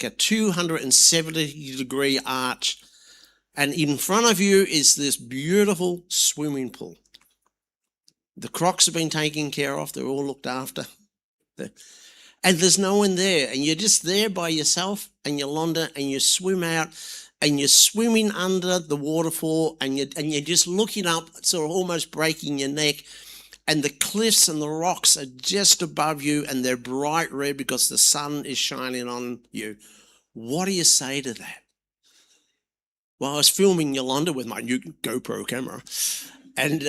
a 270-degree arch. And in front of you is this beautiful swimming pool. The crocs have been taken care of. They're all looked after. And there's no one there. And you're just there by yourself and Yolanda, and you swim out and you're swimming under the waterfall, and you're just looking up, sort of almost breaking your neck. And the cliffs and the rocks are just above you, and they're bright red because the sun is shining on you. What do you say to that? Well, I was filming Yolanda with my new GoPro camera, and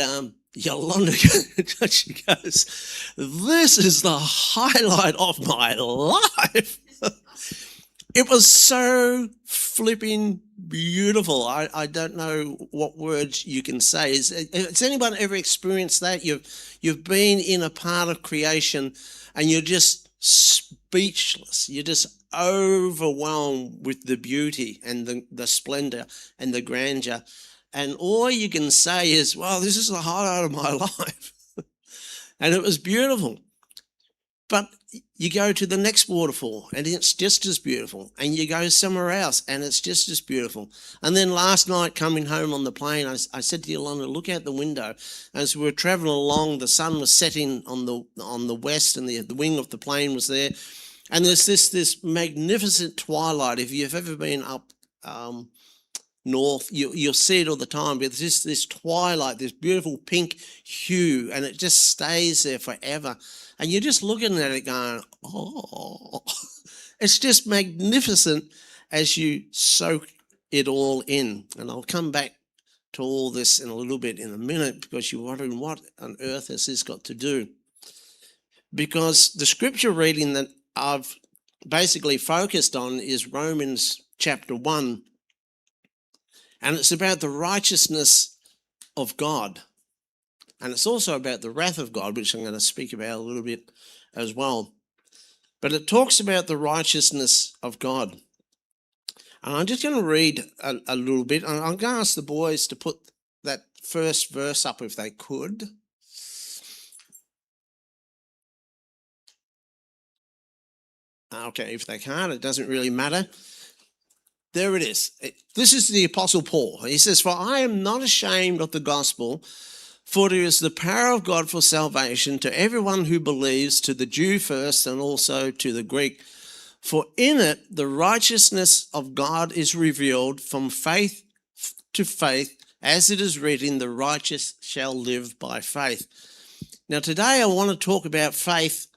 Yolanda, she goes, "This is the highlight of my life." It was so flipping beautiful. I don't know what words you can say. Has anyone ever experienced that? You've been in a part of creation and you're just speechless. You're just overwhelmed with the beauty and the splendor and the grandeur. And all you can say is, well, this is the highlight of my life. And it was beautiful. But you go to the next waterfall and it's just as beautiful. And you go somewhere else and it's just as beautiful. And then last night coming home on the plane, I said to Yolanda, look out the window. As we were traveling along, the sun was setting on the west, and the wing of the plane was there. And there's this magnificent twilight. If you've ever been up north, you'll see it all the time. But there's this twilight, this beautiful pink hue, and it just stays there forever. And you're just looking at it going, oh, it's just magnificent as you soak it all in. And I'll come back to all this in a little bit in a minute, because you're wondering what on earth has this got to do? Because the scripture reading that I've basically focused on is Romans chapter 1. And it's about the righteousness of God. And it's also about the wrath of God, which I'm going to speak about a little bit as well. But it talks about the righteousness of God. And I'm just going to read a little bit. I'm going to ask the boys to put that first verse up if they could. Okay, if they can't, it doesn't really matter. There it is. This is the Apostle Paul. He says, "For I am not ashamed of the gospel, for it is the power of God for salvation to everyone who believes, to the Jew first and also to the Greek. For in it the righteousness of God is revealed from faith to faith, as it is written, the righteous shall live by faith." Now today I want to talk about faith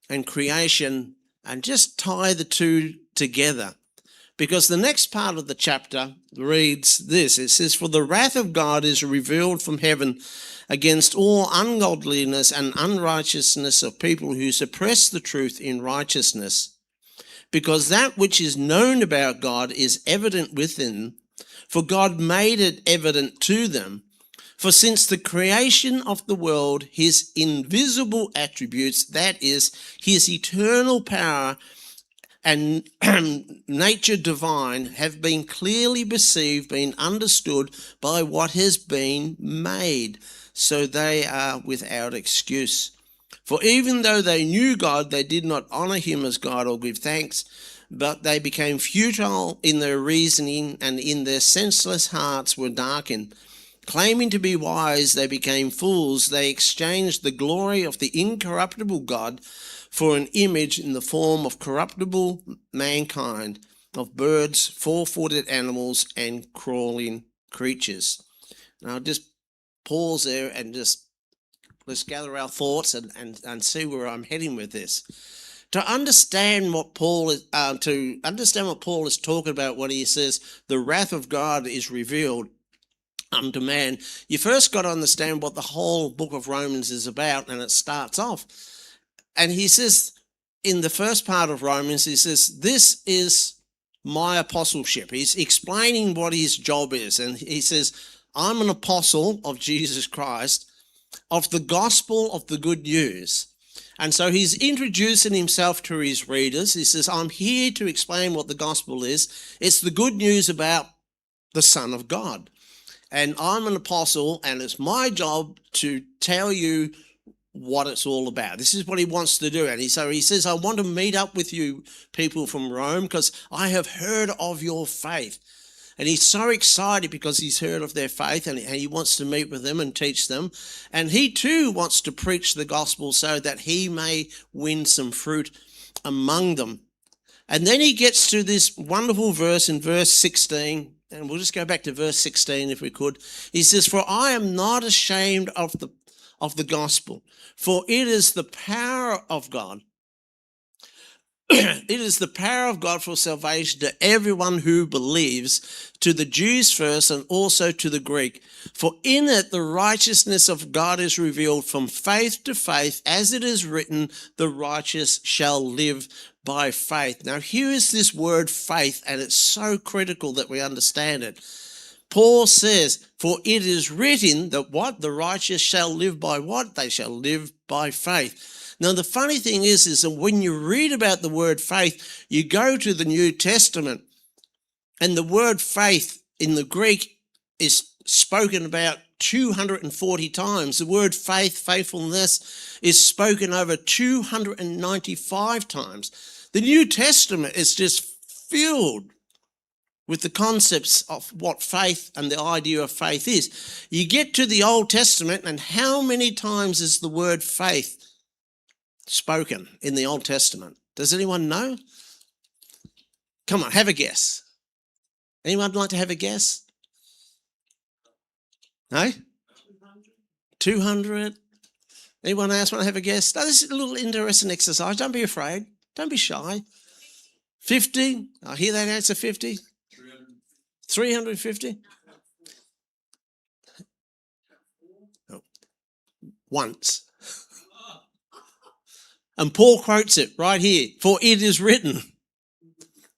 and creation and just tie the two together. Because the next part of the chapter reads this. It says, "For the wrath of God is revealed from heaven against all ungodliness and unrighteousness of people who suppress the truth in righteousness. Because that which is known about God is evident within, for God made it evident to them. For since the creation of the world, his invisible attributes, that is, his eternal power and nature divine, have been clearly perceived, been understood by what has been made, so they are without excuse. For even though they knew God, they did not honor him as God or give thanks, but they became futile in their reasoning, and in their senseless hearts were darkened. Claiming to be wise, they became fools. They exchanged the glory of the incorruptible God for an image in the form of corruptible mankind, of birds, four-footed animals, and crawling creatures." Now I'll just pause there and just let's gather our thoughts and see where I'm heading with this. To understand what Paul is talking about when he says the wrath of God is revealed unto man, you first got to understand what the whole book of Romans is about. And it starts off, and he says in the first part of Romans, he says, "This is my apostleship." He's explaining what his job is, and he says, "I'm an apostle of Jesus Christ, of the gospel of the good news." And so he's introducing himself to his readers. He says, "I'm here to explain what the gospel is. It's the good news about the Son of God. And I'm an apostle, and it's my job to tell you what it's all about. This is what he wants to do. And he says, I want to meet up with you people from Rome because I have heard of your faith. And he's so excited because he's heard of their faith and he wants to meet with them and teach them. And he too wants to preach the gospel so that he may win some fruit among them. And then he gets to this wonderful verse in verse 16. And we'll just go back to verse 16 if we could. He says, for I am not ashamed of the gospel, for it is the power of God. It is the power of God for salvation to everyone who believes, to the Jews first and also to the Greek. For in it the righteousness of God is revealed from faith to faith, as it is written, the righteous shall live by faith. Now here is this word faith, and it's so critical that we understand it. Paul says, for it is written that what? The righteous shall live by what? They shall live by faith. Now, the funny thing is that when you read about the word faith, you go to the New Testament, and the word faith in the Greek is spoken about 240 times. The word faith, faithfulness, is spoken over 295 times. The New Testament is just filled with the concepts of what faith and the idea of faith is. You get to the Old Testament, and how many times is the word faith spoken in the Old Testament? Does anyone know? Come on, have a guess. Anyone like to have a guess? No? 200? Anyone else want to have a guess? No, this is a little interesting exercise. Don't be afraid. Don't be shy. 50? I hear that answer, 50. 350? Oh. Once. And Paul quotes it right here. For it is written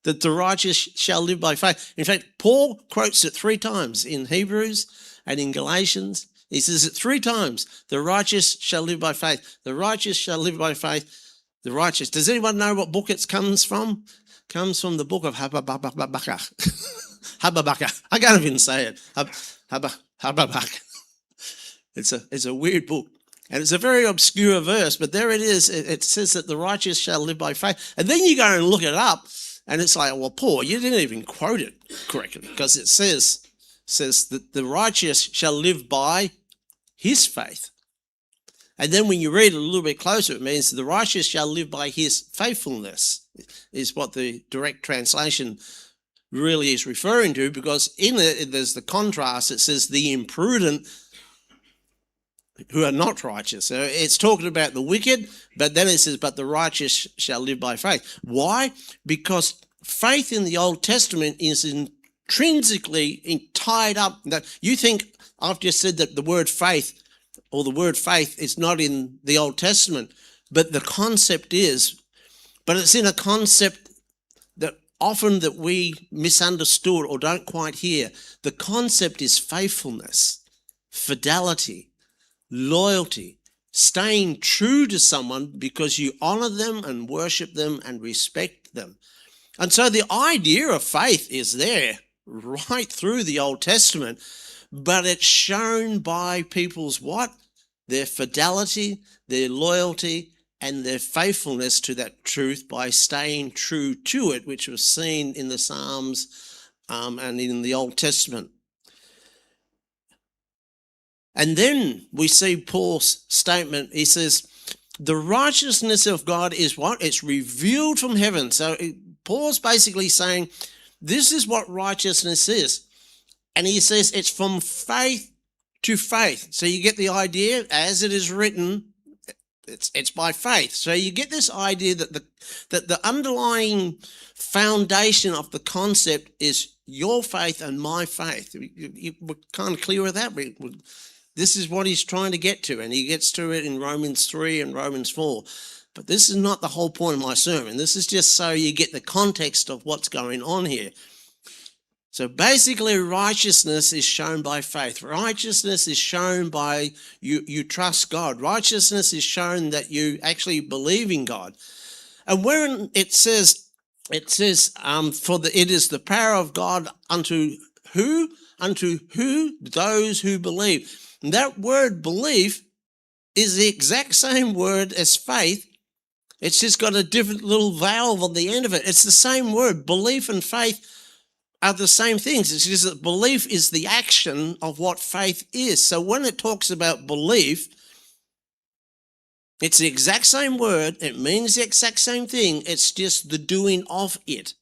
that the righteous shall live by faith. In fact, Paul quotes it 3 times in Hebrews and in Galatians. He says it 3 times. The righteous shall live by faith. The righteous shall live by faith. The righteous. Does anyone know what book it comes from? It comes from the book of Habakkuk. Habakkuk. I can't even say it. Habakkuk. It's a weird book. And it's a very obscure verse, but there it is. It says that the righteous shall live by faith. And then you go and look it up, and it's like, well, Paul, you didn't even quote it correctly, because it says that the righteous shall live by his faith. And then when you read it a little bit closer, it means the righteous shall live by his faithfulness, is what the direct translation really is referring to, because in it, there's the contrast. It says the imprudent who are not righteous. So it's talking about the wicked, but then it says, but the righteous shall live by faith. Why? Because faith in the Old Testament is intrinsically tied up. That you think I've just said that the word faith or the word faith is not in the Old Testament, but the concept is, but it's in a concept that often that we misunderstood or don't quite hear. The concept is faithfulness, fidelity, loyalty, staying true to someone because you honor them and worship them and respect them. And so the idea of faith is there right through the Old Testament, but it's shown by people's what? Their fidelity, their loyalty, and their faithfulness to that truth by staying true to it, which was seen in the Psalms and in the Old Testament. And then we see Paul's statement. He says, the righteousness of God is what? It's revealed from heaven. So Paul's basically saying, this is what righteousness is. And he says it's from faith to faith. So you get the idea, as it is written, it's by faith. So you get this idea that the underlying foundation of the concept is your faith and my faith. We're kind of clear with that. This is what he's trying to get to, and he gets to it in Romans 3 and Romans 4. But this is not the whole point of my sermon. This is just so you get the context of what's going on here. So basically, righteousness is shown by faith. Righteousness is shown by you trust God. Righteousness is shown that you actually believe in God. And when it says, it is the power of God unto who? Unto who? Those who believe. And that word belief is the exact same word as faith. It's just got a different little vowel on the end of it. It's the same word. Belief and faith are the same things. It's just that belief is the action of what faith is. So when it talks about belief, it's the exact same word. It means the exact same thing. It's just the doing of it,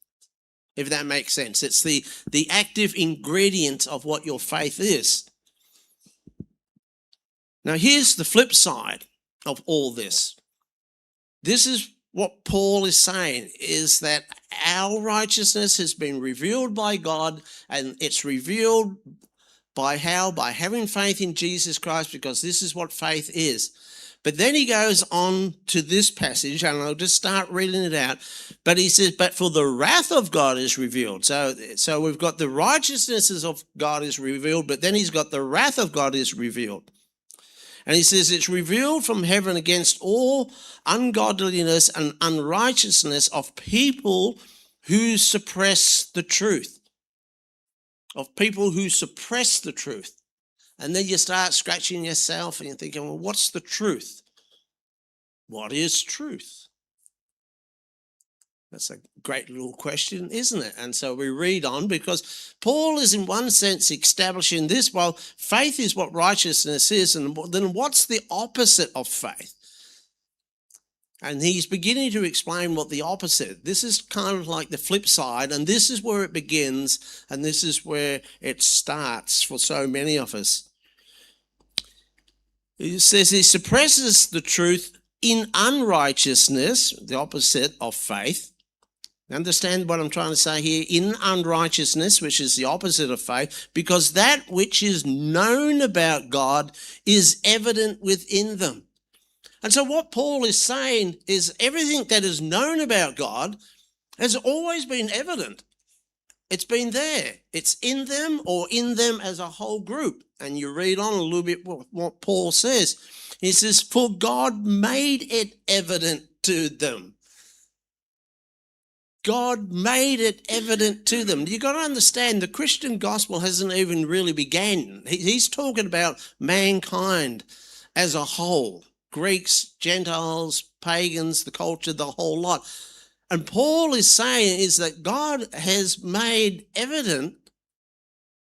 if that makes sense. It's the active ingredient of what your faith is. Now, here's the flip side of all this. This is what Paul is saying, is that our righteousness has been revealed by God, and it's revealed by how? By having faith in Jesus Christ, because this is what faith is. But then he goes on to this passage, and I'll just start reading it out. But he says, but for the wrath of God is revealed. So we've got the righteousness of God is revealed, but then he's got the wrath of God is revealed. And he says it's revealed from heaven against all ungodliness and unrighteousness of people who suppress the truth. Of people who suppress the truth. And then you start scratching yourself and you're thinking, well, what's the truth? What is truth? That's a great little question, isn't it? And so we read on, because Paul is in one sense establishing this. Well, faith is what righteousness is, and then what's the opposite of faith? And he's beginning to explain what the opposite. This is kind of like the flip side, and this is where it begins, and this is where it starts for so many of us. He says he suppresses the truth in unrighteousness, the opposite of faith. Understand what I'm trying to say here? In unrighteousness, which is the opposite of faith, because that which is known about God is evident within them. And so what Paul is saying is everything that is known about God has always been evident. It's been there. It's in them, or in them as a whole group. And you read on a little bit what Paul says. He says, for God made it evident to them. God made it evident to them. You've got to understand, the Christian gospel hasn't even really begun. He's talking about mankind as a whole. Greeks, Gentiles, pagans, the culture, the whole lot. And Paul is saying is that God has made evident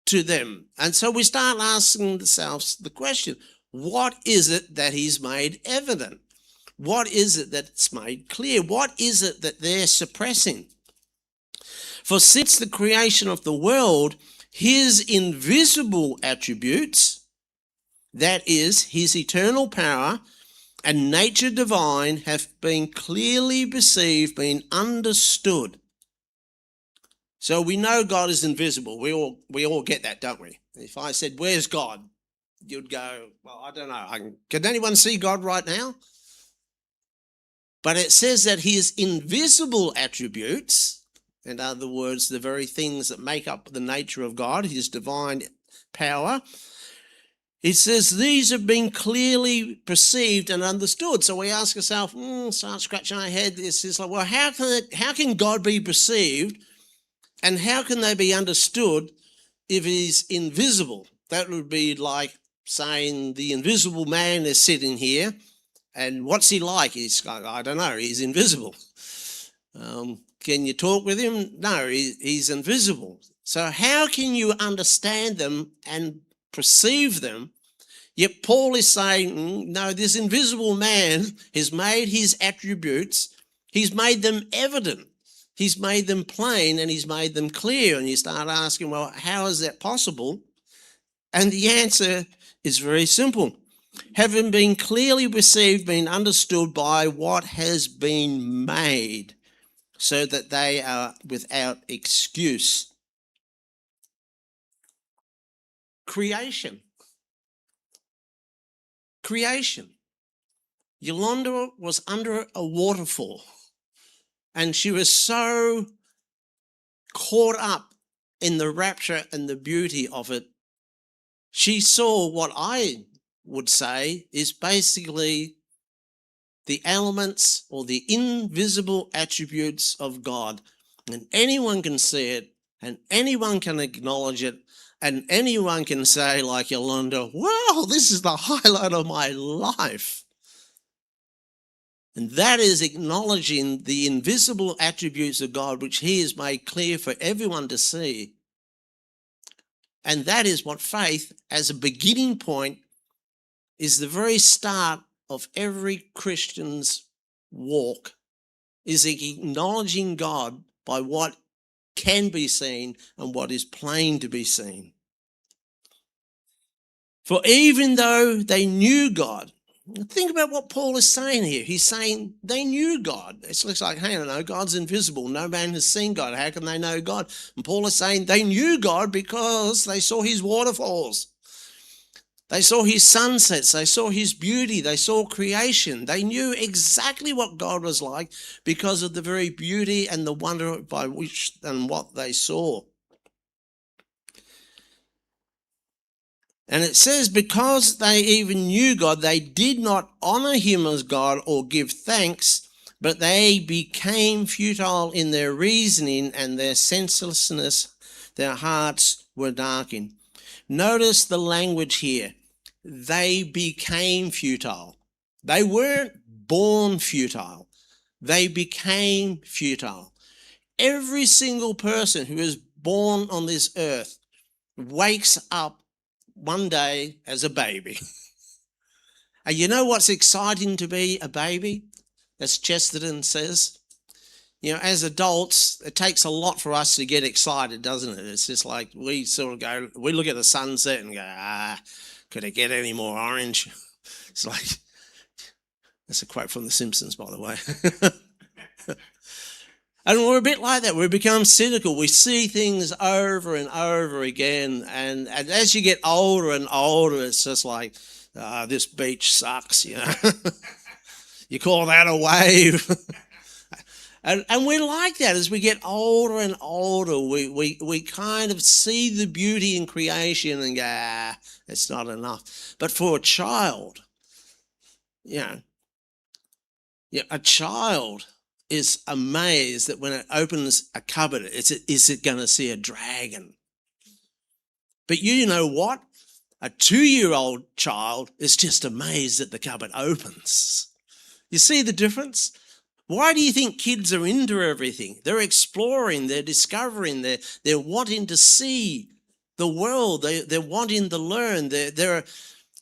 to them. And so we start asking ourselves the question, what is it that he's made evident? What is it that's made clear? What is it that they're suppressing? For since the creation of the world, his invisible attributes, that is, his eternal power and nature divine, have been clearly perceived, been understood. So we know God is invisible. We all get that, don't we? If I said, where's God? You'd go, well, I don't know. Can anyone see God right now? But it says that his invisible attributes, in other words, the very things that make up the nature of God, his divine power, it says these have been clearly perceived and understood. So we ask ourselves, start scratching our head. It's like, well, how can God be perceived and how can they be understood if he's invisible? That would be like saying the invisible man is sitting here. And what's he like? He's, I don't know, he's invisible. Can you talk with him? No, he's invisible. So how can you understand them and perceive them? Yet Paul is saying, no, this invisible man has made his attributes, he's made them evident. He's made them plain and he's made them clear. And you start asking, well, how is that possible? And the answer is very simple. Having been clearly perceived, been understood by what has been made, so that they are without excuse. Creation. Yolanda was under a waterfall, and she was so caught up in the rapture and the beauty of it. She saw what I would say is basically the elements or the invisible attributes of God. And anyone can see it and anyone can acknowledge it. And anyone can say, like Yolanda, wow, this is the highlight of my life. And that is acknowledging the invisible attributes of God, which he has made clear for everyone to see. And that is what faith, as a beginning point, is the very start of every Christian's walk, is acknowledging God by what can be seen and what is plain to be seen. For even though they knew God, think about what Paul is saying here. He's saying they knew God. It looks like, hey, no, God's invisible. No man has seen God. How can they know God? And Paul is saying they knew God because they saw his waterfalls. They saw his sunsets. They saw his beauty. They saw creation. They knew exactly what God was like because of the very beauty and the wonder by which and what they saw. And it says, because they even knew God, they did not honor him as God or give thanks, but they became futile in their reasoning, and their senselessness, their hearts were darkened. Notice the language here. They became futile. They weren't born futile. They became futile. Every single person who is born on this earth wakes up one day as a baby. And you know what's exciting to be a baby? As Chesterton says, as adults, it takes a lot for us to get excited, doesn't it? It's just like we sort of we look at the sunset and go, could it get any more orange? It's like, that's a quote from The Simpsons, by the way. And we're a bit like that. We become cynical. We see things over and over again. And as you get older and older, it's just like, this beach sucks, You call that a wave? and we're like that as we get older and older. We kind of see the beauty in creation and go, it's not enough. But for a child, a child is amazed that when it opens a cupboard, is it going to see a dragon? But you know what? A 2-year-old child is just amazed that the cupboard opens. You see the difference? Why do you think kids are into everything? They're exploring, they're discovering, they're wanting to see the world, they're wanting to learn.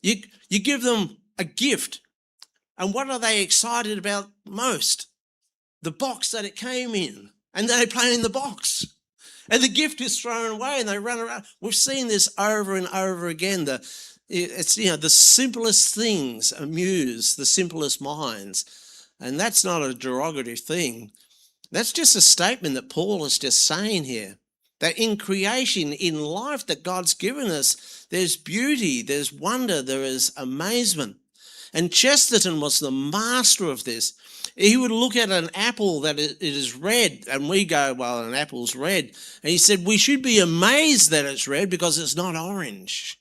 You give them a gift, and what are they excited about most? The box that it came in, and they play in the box, and the gift is thrown away, and they run around. We've seen this over and over again. The simplest things amuse the simplest minds, and that's not a derogatory thing. That's just a statement that Paul is just saying here, that in creation, in life that God's given us, there's beauty, there's wonder, there is amazement. And Chesterton was the master of this. He would look at an apple that it is red, and we go, well, an apple's red. And he said, we should be amazed that it's red because it's not orange.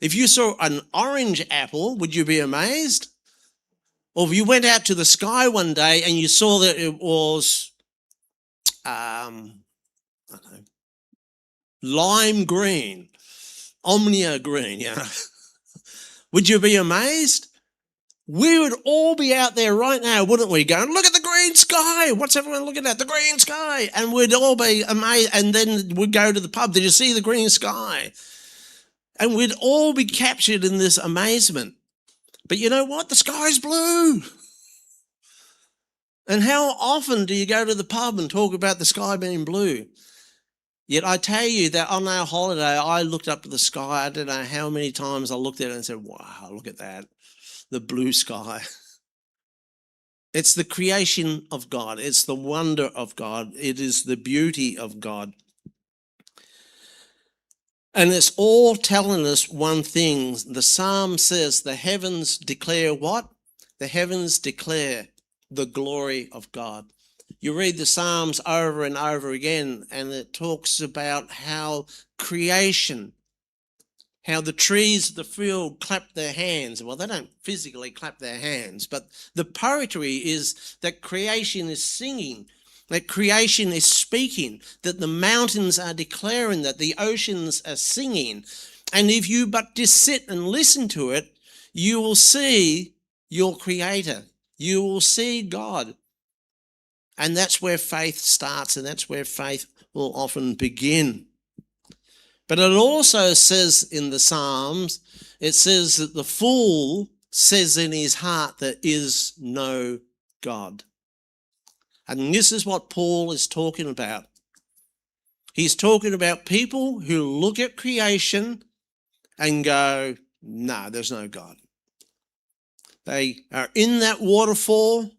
If you saw an orange apple, would you be amazed? Or if you went out to the sky one day and you saw that it was, lime green, omnia green, would you be amazed? We would all be out there right now, wouldn't we? Going, look at the green sky. What's everyone looking at? The green sky. And we'd all be amazed. And then we'd go to the pub. Did you see the green sky? And we'd all be captured in this amazement. But you know what? The sky's blue. And how often do you go to the pub and talk about the sky being blue? Yet I tell you that on our holiday, I looked up to the sky. I don't know how many times I looked at it and said, wow, look at that. The blue sky. It's the creation of God. It's the wonder of God. It is the beauty of God. And it's all telling us one thing. The Psalm says the heavens declare what? The heavens declare the glory of God. You read the Psalms over and over again, and it talks about how creation, how the trees of the field clap their hands. Well, they don't physically clap their hands, but the poetry is that creation is singing. that creation is speaking, that the mountains are declaring, that the oceans are singing. And if you but just sit and listen to it, you will see your Creator. You will see God. And that's where faith starts, and that's where faith will often begin. But it also says in the Psalms, it says that the fool says in his heart there is no God. And this is what Paul is talking about. He's talking about people who look at creation and go, no, there's no God. They are in that waterfall.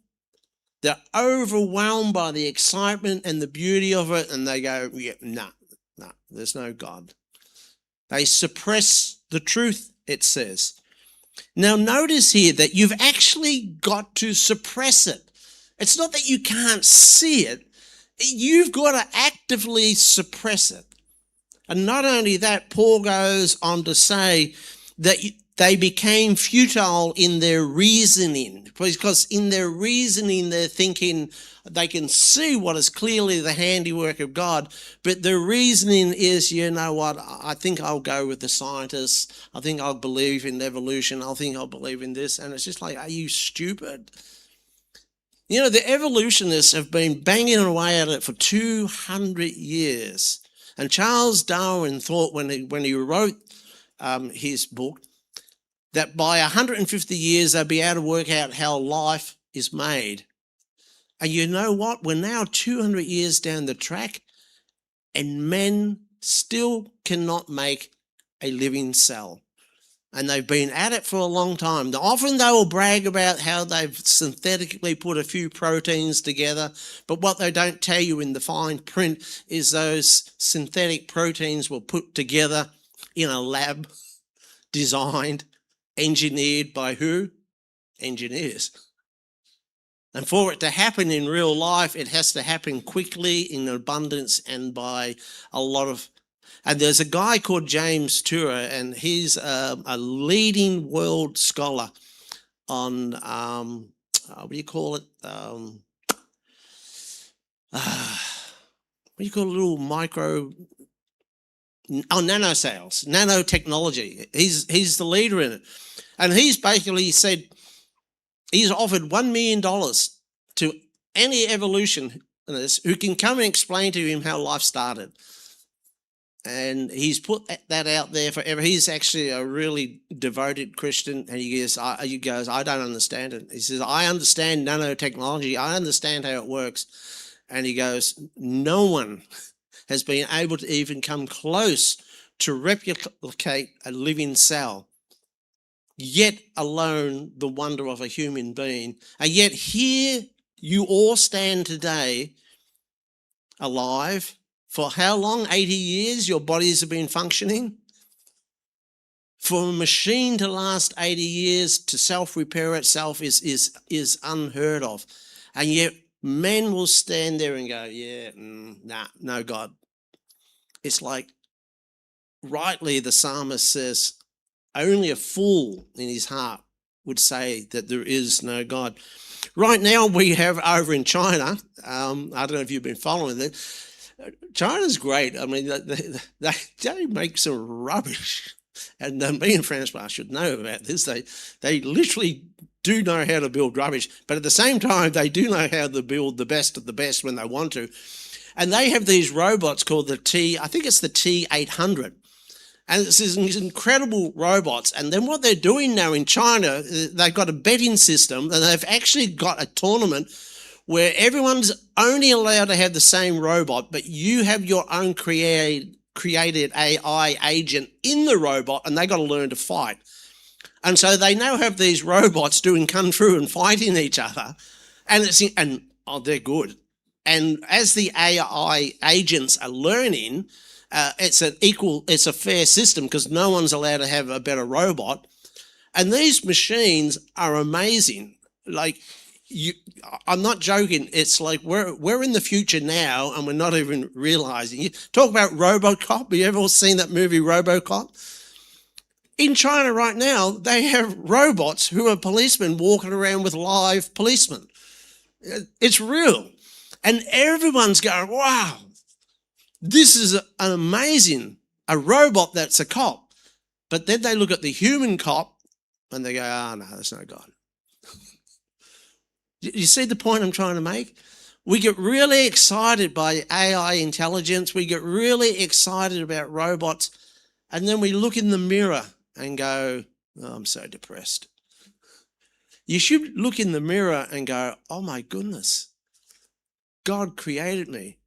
They're overwhelmed by the excitement and the beauty of it, and they go, yeah, no, there's no God. They suppress the truth, it says. Now, notice here that you've actually got to suppress it. It's not that you can't see it. You've got to actively suppress it. And not only that, Paul goes on to say that they became futile in their reasoning, because in their reasoning they're thinking they can see what is clearly the handiwork of God, but their reasoning is, you know what, I think I'll go with the scientists, I think I'll believe in evolution, I think I'll believe in this, and it's just like, are you stupid? You know, the evolutionists have been banging away at it for 200 years, and Charles Darwin thought when he wrote his book, that by 150 years they'll be able to work out how life is made. And you know what? We're now 200 years down the track and men still cannot make a living cell. And they've been at it for a long time. Now, often they will brag about how they've synthetically put a few proteins together, but what they don't tell you in the fine print is those synthetic proteins were put together in a lab, designed, engineered by who? Engineers. And for it to happen in real life, it has to happen quickly, in abundance, and by a lot of... And there's a guy called James Tour, and he's a leading world scholar on, what do you call it? What do you call a little micro... nanocells, nanotechnology. He's the leader in it. And he's basically said he's offered $1 million to any evolutionist who can come and explain to him how life started. And he's put that out there forever. He's actually a really devoted Christian, and he goes, I don't understand it. He says, I understand nanotechnology. I understand how it works. And he goes, no one has been able to even come close to replicate a living cell, yet alone the wonder of a human being. And yet here you all stand today alive. For how long? 80 years your bodies have been functioning? For a machine to last 80 years to self-repair itself is unheard of. And yet men will stand there and go, yeah, no God. It's like, rightly the psalmist says, only a fool in his heart would say that there is no God. Right now we have over in China, I don't know if you've been following it, China's great. I mean, they make some rubbish. And me and Francois should know about this. They literally do know how to build rubbish, but at the same time, they do know how to build the best of the best when they want to. And they have these robots called I think it's the T800. And it's these incredible robots. And then what they're doing now in China, they've got a betting system, and they've actually got a tournament where everyone's only allowed to have the same robot, but you have your own created AI agent in the robot, and they got to learn to fight. And so they now have these robots doing kung fu and fighting each other, and they're good. And as the AI agents are learning, it's a fair system because no one's allowed to have a better robot. And these machines are amazing. Like, I'm not joking. It's like we're in the future now, and we're not even realizing. You talk about RoboCop. Have you ever seen that movie RoboCop? In China right now, they have robots who are policemen walking around with live policemen. It's real. And everyone's going, wow, this is an amazing, a robot that's a cop. But then they look at the human cop and they go, oh, no, there's no God. You see the point I'm trying to make? We get really excited by AI intelligence. We get really excited about robots. And then we look in the mirror and go, oh, I'm so depressed. You should look in the mirror and go, oh my goodness, God created me.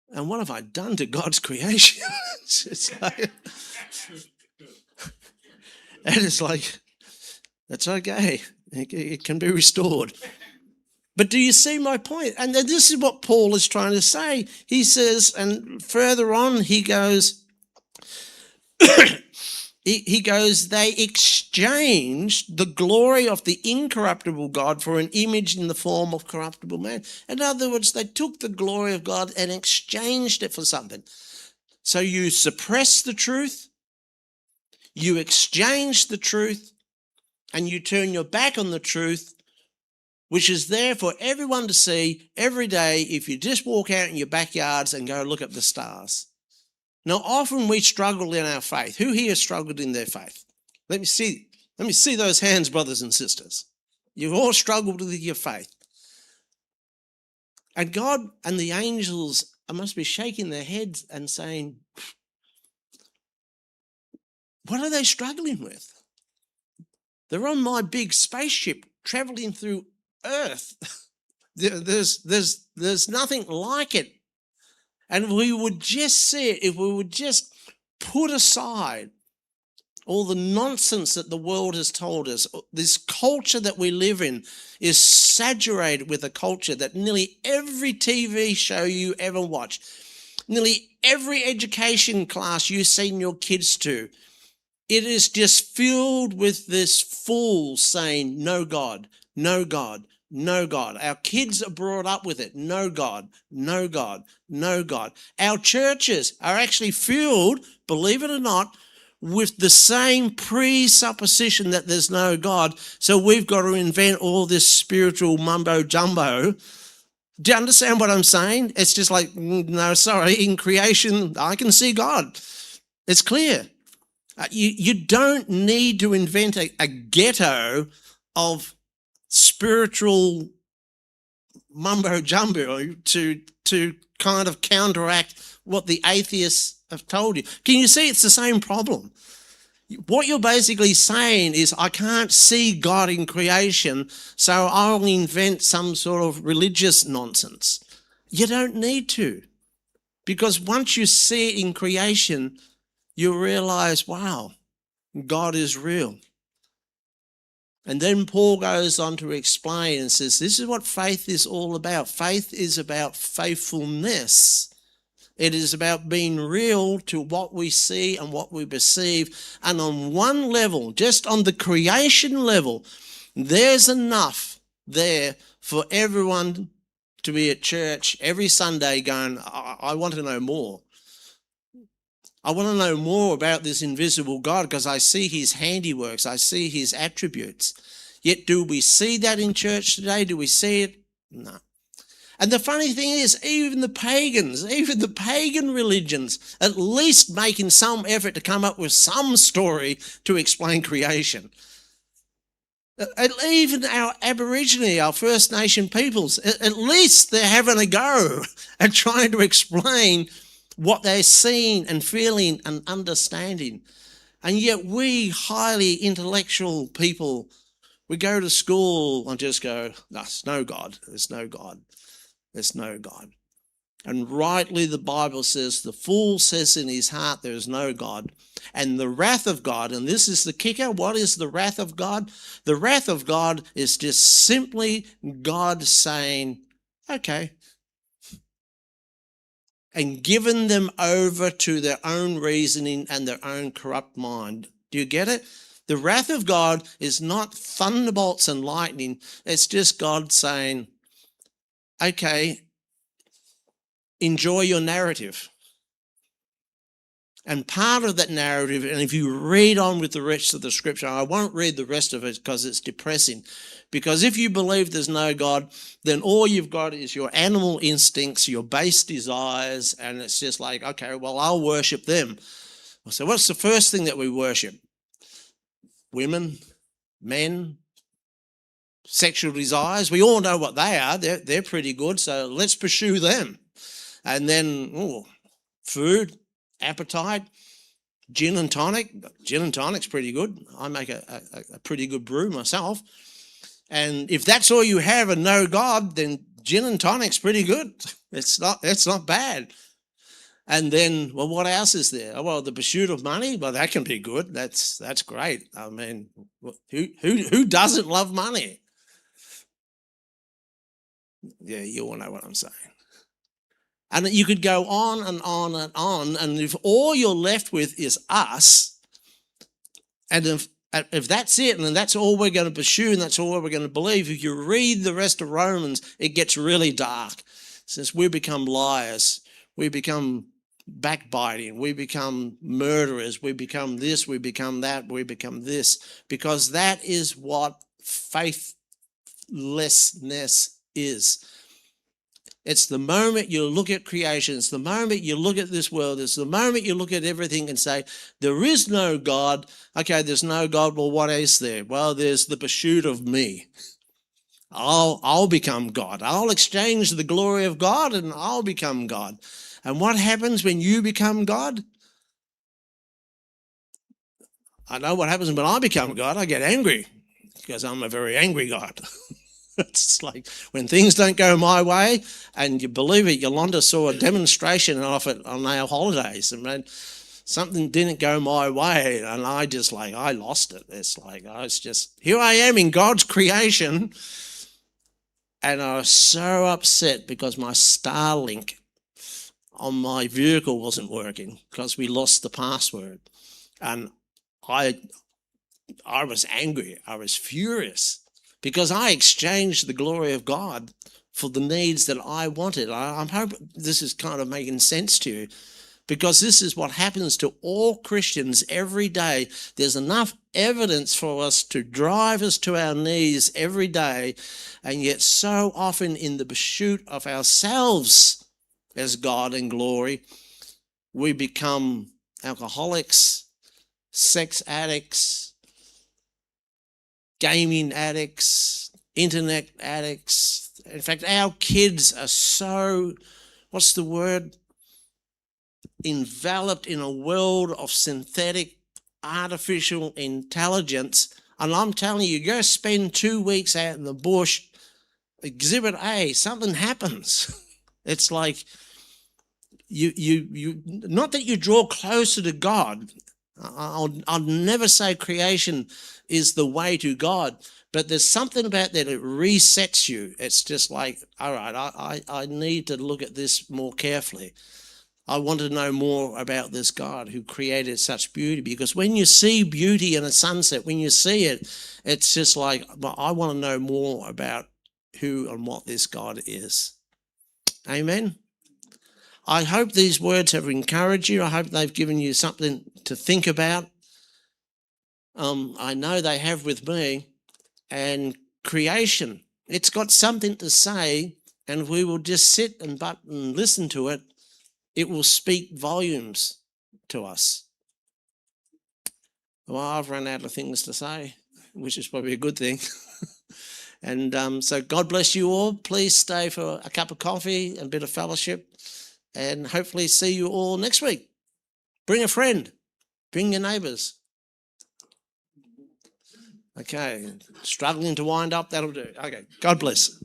And what have I done to God's creation? And it's like, that's okay. It can be restored. But do you see my point? And this is what Paul is trying to say. He says, and further on, he goes, they exchanged the glory of the incorruptible God for an image in the form of corruptible man. In other words, they took the glory of God and exchanged it for something. So you suppress the truth, you exchange the truth, and you turn your back on the truth, which is there for everyone to see every day if you just walk out in your backyards and go look at the stars. Now, often we struggle in our faith. Who here struggled in their faith? Let me see those hands, brothers and sisters. You've all struggled with your faith. And God and the angels must be shaking their heads and saying, what are they struggling with? They're on my big spaceship traveling through Earth. There's nothing like it. And if we would just see it, if we would just put aside all the nonsense that the world has told us, this culture that we live in is saturated with a culture that nearly every TV show you ever watch, nearly every education class you've seen your kids to, it is just filled with this fool saying, no God, no God, no God. Our kids are brought up with it. No God, no God, no God. Our churches are actually filled, believe it or not, with the same presupposition that there's no God. So we've got to invent all this spiritual mumbo jumbo. Do you understand what I'm saying? It's just like, no, sorry, in creation, I can see God. It's clear. You don't need to invent a ghetto of spiritual mumbo jumbo to kind of counteract what the atheists have told you. Can you see it's the same problem? What you're basically saying is, I can't see God in creation, so I'll invent some sort of religious nonsense. You don't need to, because once you see it in creation, you realize, wow, God is real. And then Paul goes on to explain and says, this is what faith is all about. Faith is about faithfulness. It is about being real to what we see and what we perceive. And on one level, just on the creation level, there's enough there for everyone to be at church every Sunday going, I want to know more. I want to know more about this invisible God because I see his handiworks. I see his attributes. Yet do we see that in church today? Do we see it? No. And the funny thing is, even the pagans, even the pagan religions, at least making some effort to come up with some story to explain creation. Even our Aborigine, our First Nation peoples, at least they're having a go at trying to explain what they're seeing and feeling and understanding. And yet we highly intellectual people, we go to school and just go, there's no God, there's no God, there's no God. And rightly the Bible says, the fool says in his heart there is no God. And the wrath of God, and this is the kicker, what is the wrath of God? The wrath of God is just simply God saying, okay, and given them over to their own reasoning and their own corrupt mind. Do you get it? The wrath of God is not thunderbolts and lightning. It's just God saying, okay, enjoy your narrative. And part of that narrative, and if you read on with the rest of the scripture, I won't read the rest of it because it's depressing. Because if you believe there's no God, then all you've got is your animal instincts, your base desires, and it's just like, okay, well, I'll worship them. So what's the first thing that we worship? Women, men, sexual desires. We all know what they are. They're pretty good, so let's pursue them. And then food, appetite, gin and tonic. Gin and tonic's pretty good. I make a pretty good brew myself. And if that's all you have and no God, then gin and tonic's pretty good. It's not bad. And then, well, what else is there? Oh, well, the pursuit of money. Well, that can be good. That's great. I mean, who doesn't love money? Yeah, you all know what I'm saying. And you could go on and on and on. And if all you're left with is us, and if that's it, and that's all we're going to pursue, and that's all we're going to believe, if you read the rest of Romans, it gets really dark. Since we become liars, we become backbiting, we become murderers, we become this, we become that, we become this, because that is what faithlessness is. It's the moment you look at creation, it's the moment you look at this world, it's the moment you look at everything and say, there is no God. Okay, there's no God. Well, what is there? Well, there's the pursuit of me. I'll become God. I'll exchange the glory of God and I'll become God. And what happens when you become God? I know what happens when I become God. I get angry because I'm a very angry God. It's like when things don't go my way, and you believe it, Yolanda saw a demonstration of it on our holidays, and something didn't go my way, and I lost it. It's like I was just, here I am in God's creation, and I was so upset because my Starlink on my vehicle wasn't working because we lost the password, and I was angry. I was furious because I exchanged the glory of God for the needs that I wanted. I'm hoping this is kind of making sense to you, because this is what happens to all Christians every day. There's enough evidence for us to drive us to our knees every day, and yet so often in the pursuit of ourselves as God and glory, we become alcoholics, sex addicts, gaming addicts, internet addicts. In fact, our kids are so, what's the word? Enveloped in a world of synthetic artificial intelligence. And I'm telling you, go spend 2 weeks out in the bush, Exhibit A, something happens. It's like you not that you draw closer to God. I'll never say creation is the way to God, but there's something about that, it resets you. It's just like, all right, I need to look at this more carefully. I want to know more about this God who created such beauty, because when you see beauty in a sunset, when you see it, it's just like, I want to know more about who and what this God is. Amen. I hope these words have encouraged you. I hope they've given you something to think about. I know they have with me. And creation, it's got something to say, and if we will just sit and listen to it, it will speak volumes to us. Well, I've run out of things to say, which is probably a good thing. And so God bless you all. Please stay for a cup of coffee and a bit of fellowship, and hopefully see you all next week. Bring a friend. Bring your neighbours. Okay, struggling to wind up, that'll do. Okay, God bless.